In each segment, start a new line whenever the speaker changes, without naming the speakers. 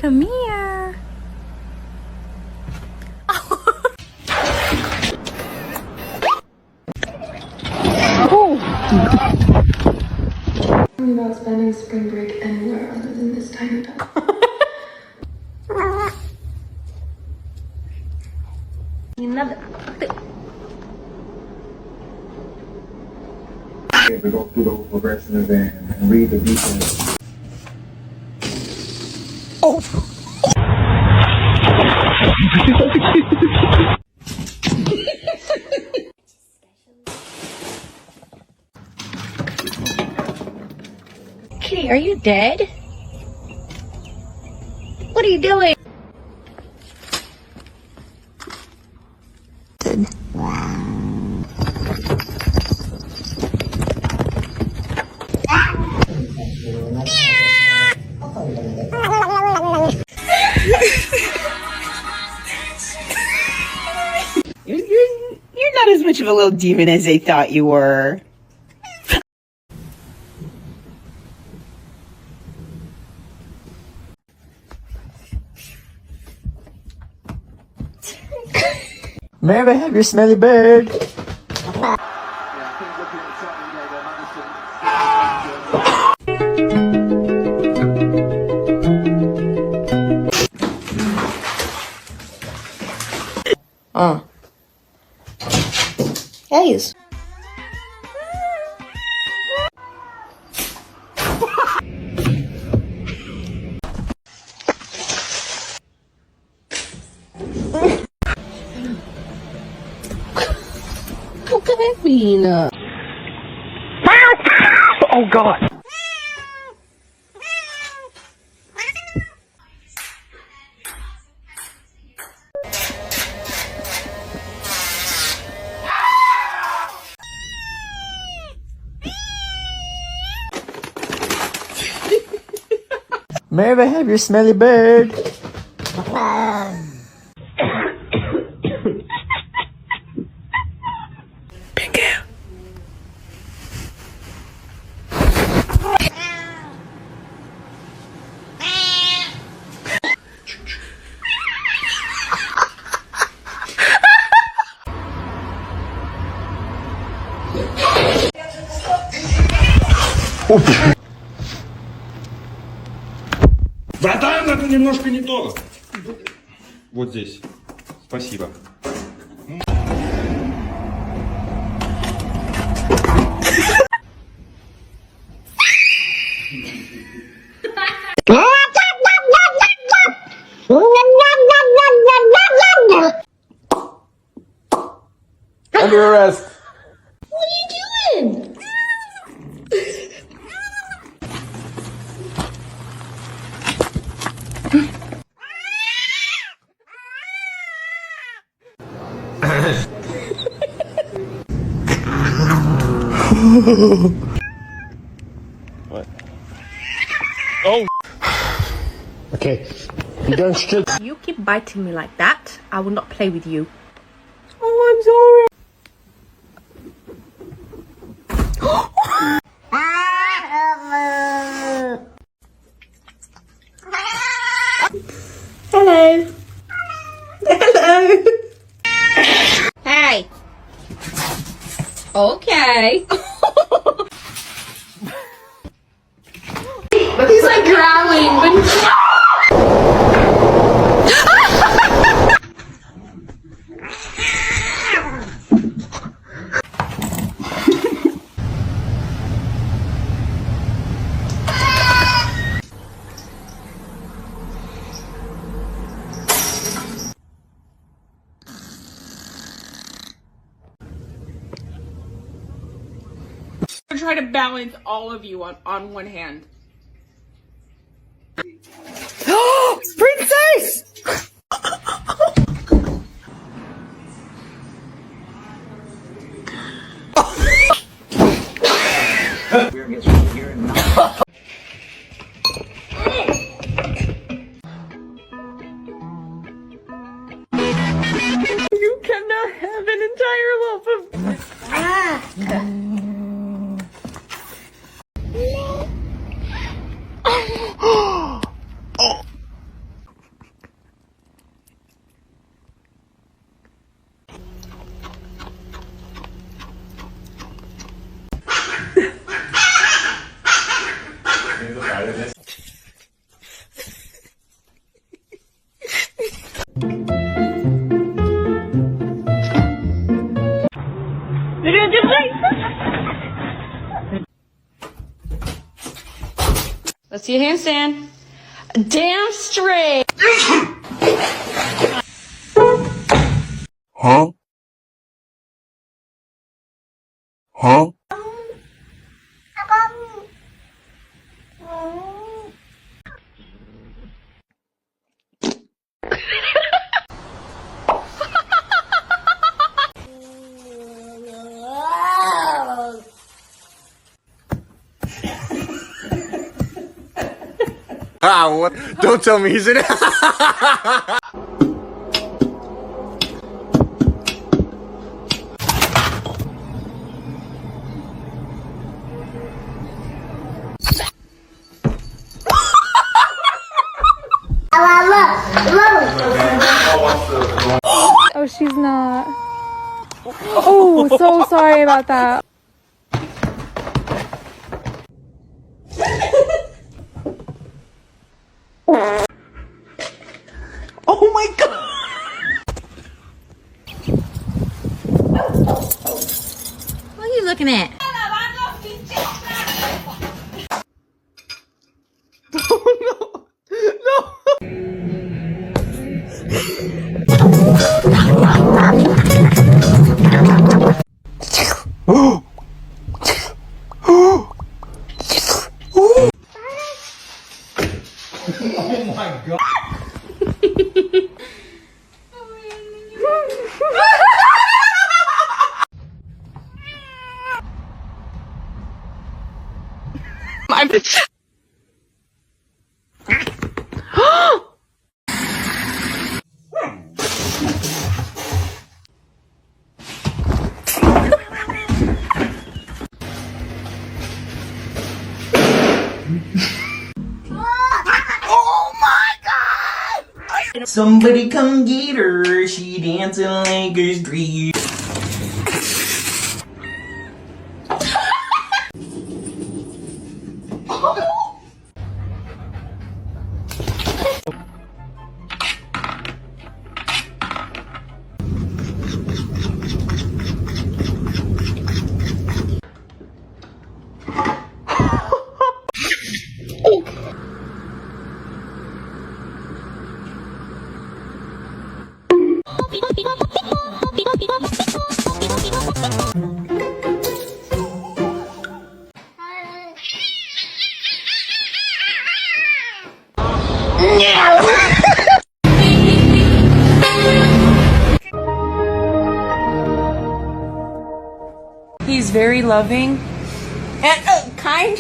Come here.
About spending spring break anywhere other than this tiny town.
To go through those progressions and read the details.
Oh. Kitty, are you dead? What are you doing?
You're not as much of a little demon as they thought you were.
May I have your smelly bird?
Guys. What could that mean?
Oh God! May I have your smelly bird? Bingo.
Братан, это немножко не то. Вот здесь. Спасибо.
Under arrest.
What are you doing?
What? Oh.
Okay. You don't shoot.
You keep biting me like that, I will not play with you.
Oh, I'm sorry.
Hello. Hello. Hey. Okay. But he's like growling, but
Try to balance all of you on one hand.
Princess!
You cannot have an entire loaf of
Let's see a handstand. Damn straight.
Huh? Huh?
Ah, what? Don't tell me he's in it.
Oh, she's not. Oh, so sorry about that.
Oh my god!
What are you looking at?
Somebody come get her, she dancing like a street.
He's very loving and kind.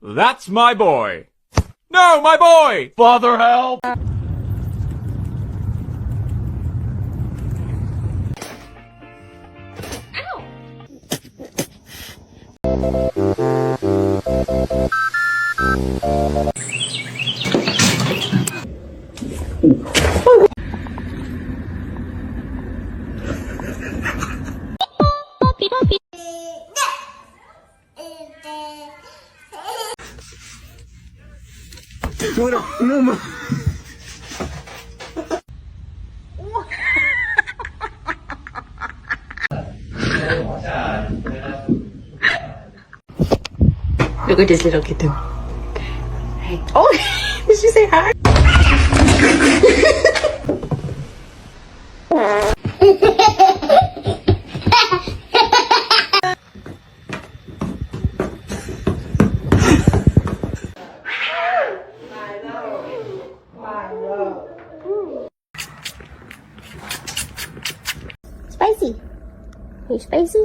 That's my boy. No, my boy. Father, help.
Look at this little kitten. Hey. Oh, did she say hi?
Spicy. Hey, spicy.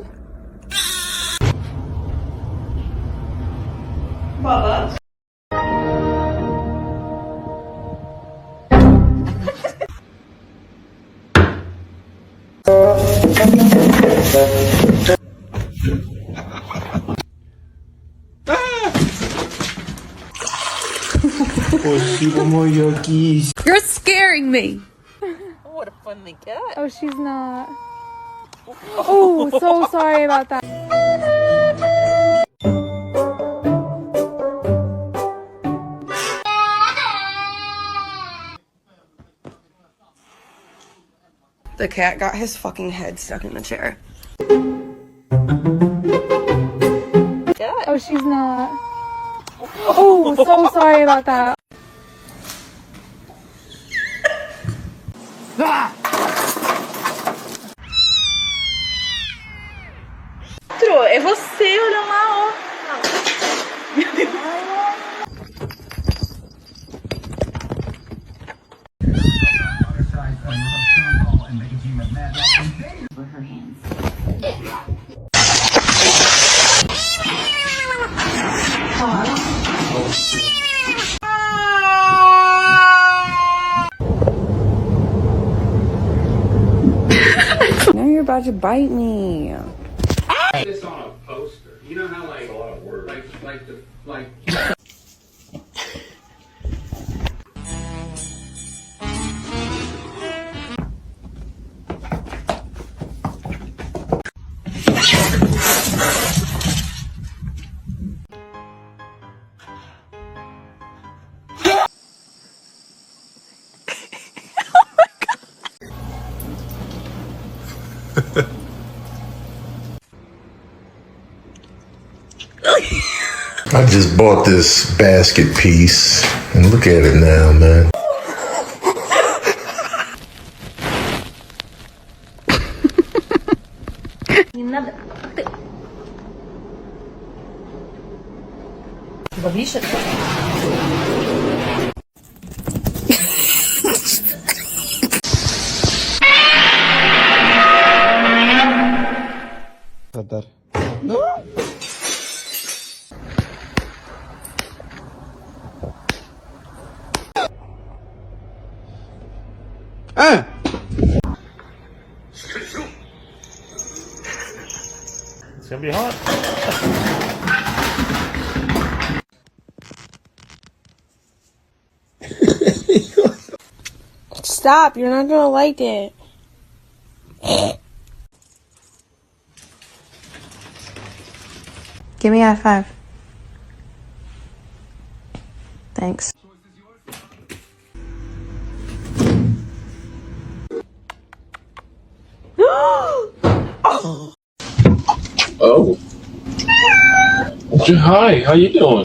You're scaring me.
What a funny cat.
Oh, she's not. Oh, so sorry about that.
The cat got his fucking head stuck in the chair.
Oh, she's not. Oh, so sorry about that.
É você olhando lá, ó.
Now you're about to bite me.
This on a poster. You know how like a lot of words. Like
I just bought this basket piece, and look at it now, man.
It's gonna be hot.
Stop, you're not gonna like it.
Give me a high five. Thanks.
oh. Hi, how you doing?